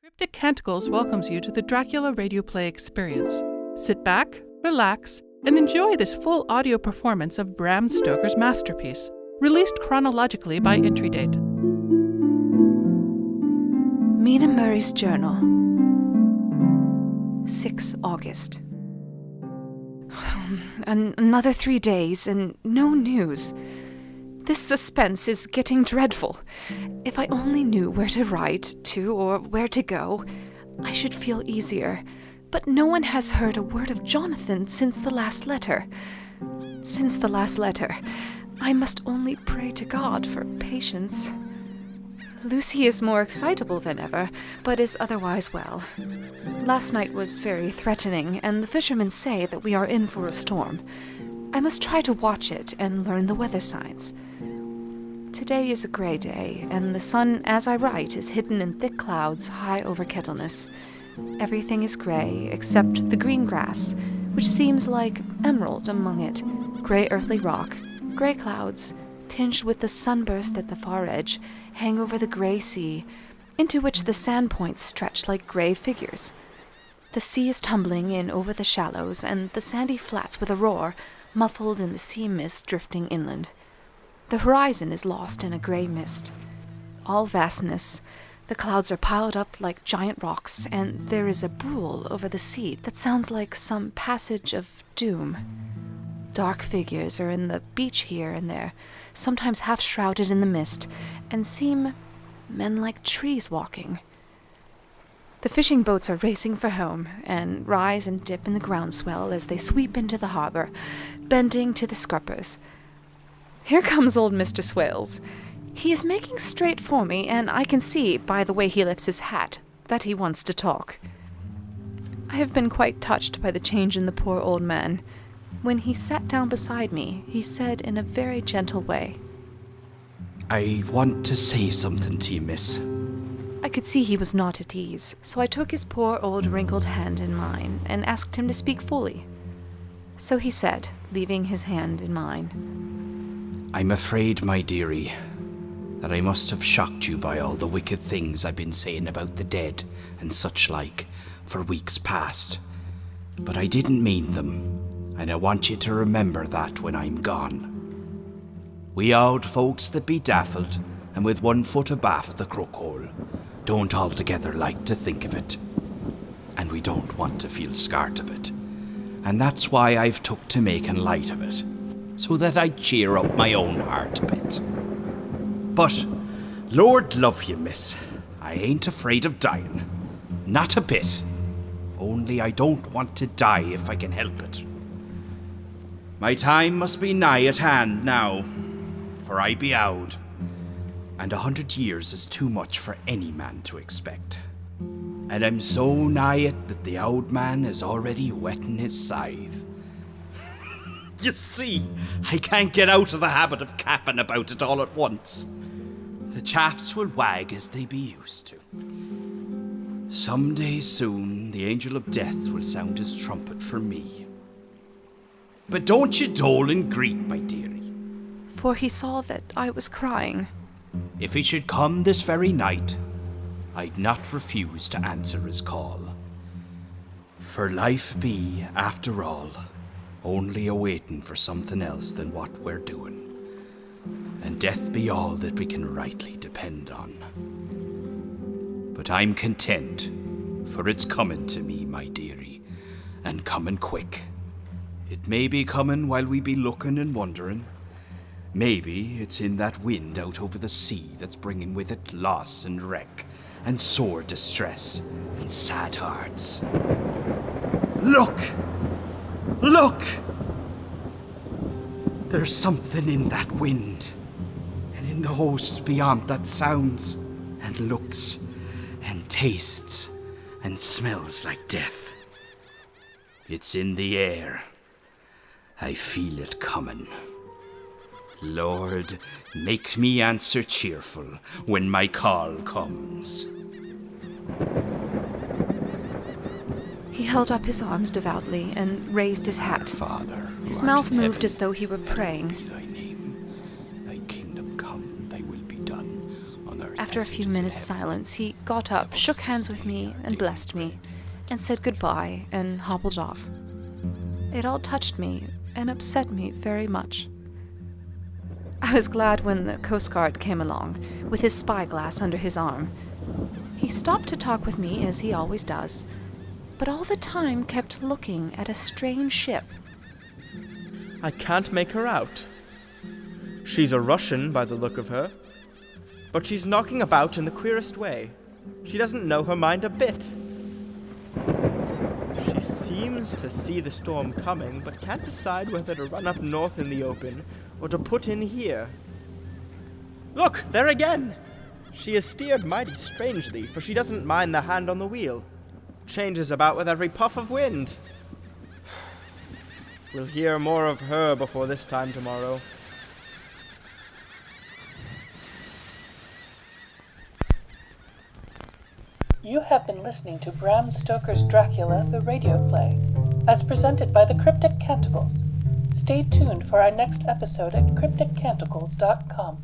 Cryptic Canticles welcomes you to the Dracula radio play experience. Sit back, relax, and enjoy this full audio performance of Bram Stoker's masterpiece, released chronologically by entry date. Mina Murray's Journal, 6 August. Another 3 days and no news. This suspense is getting dreadful. If I only knew where to write to or where to go, I should feel easier. But no one has heard a word of Jonathan since the last letter. I must only pray to God for patience. Lucy is more excitable than ever, but is otherwise well. Last night was very threatening, and the fishermen say that we are in for a storm. I must try to watch it and learn the weather signs. Today is a grey day, and the sun, as I write, is hidden in thick clouds high over Kettleness. Everything is grey, except the green grass, which seems like emerald among it, grey earthly rock, grey clouds, tinged with the sunburst at the far edge, hang over the grey sea, into which the sand points stretch like grey figures. The sea is tumbling in over the shallows, and the sandy flats with a roar, muffled in the sea mist drifting inland. The horizon is lost in a grey mist. All vastness, the clouds are piled up like giant rocks, and there is a brool over the sea that sounds like some passage of doom. Dark figures are in the beach here and there, sometimes half shrouded in the mist, and seem men like trees walking. The fishing boats are racing for home, and rise and dip in the groundswell as they sweep into the harbor, bending to the scuppers. Here comes old Mr. Swales. He is making straight for me, and I can see, by the way he lifts his hat, that he wants to talk. I have been quite touched by the change in the poor old man. When he sat down beside me, he said in a very gentle way, "I want to say something to you, miss." I could see he was not at ease, so I took his poor old wrinkled hand in mine and asked him to speak fully. So he said, leaving his hand in mine, "I'm afraid, my dearie, that I must have shocked you by all the wicked things I've been saying about the dead and such like for weeks past. But I didn't mean them, and I want you to remember that when I'm gone. We old folks that be daffled and with one foot abaft the crook hole don't altogether like to think of it, and we don't want to feel scarred of it, and that's why I've took to making light of it, so that I'd cheer up my own heart a bit. But, Lord love you, miss, I ain't afraid of dying. Not a bit. Only I don't want to die if I can help it. My time must be nigh at hand now, for I be owd, and 100 years is too much for any man to expect. And I'm so nigh it that the old man is already whetting his scythe. You see, I can't get out of the habit of capping about it all at once. The chaffs will wag as they be used to. Some day soon, the angel of death will sound his trumpet for me. But don't you dole and greet, my dearie. for he saw that I was crying. If he should come this very night, I'd not refuse to answer his call. For life be, after all, only a waiting for something else than what we're doing. And death be all that we can rightly depend on. But I'm content, for it's coming to me, my dearie, and coming quick. It may be coming while we be looking and wondering. Maybe it's in that wind out over the sea that's bringing with it loss and wreck, and sore distress, and sad hearts. Look! Look! There's something in that wind, and in the host beyond that sounds, and looks, and tastes, and smells like death. It's in the air. I feel it coming. Lord, make me answer cheerful when my call comes. He held up his arms devoutly and raised his hat. Father, his mouth moved as though he were praying. Be thy name. Thy kingdom come, thy will be done, on earth. After a few minutes' silence, he got up, shook hands with me, and blessed me, and said goodbye, and hobbled off. It all touched me, and upset me very much. I was glad when the Coastguard came along, with his spyglass under his arm. He stopped to talk with me, as he always does, but all the time kept looking at a strange ship. I can't make her out. She's a Russian by the look of her, but she's knocking about in the queerest way. She doesn't know her mind a bit. She seems to see the storm coming, but can't decide whether to run up north in the open or to put in here. Look, there again! She is steered mighty strangely, for she doesn't mind the hand on the wheel. Changes about with every puff of wind. We'll hear more of her before this time tomorrow. You have been listening to Bram Stoker's Dracula, the radio play, as presented by the Cryptic Canticles. Stay tuned for our next episode at crypticcanticles.com.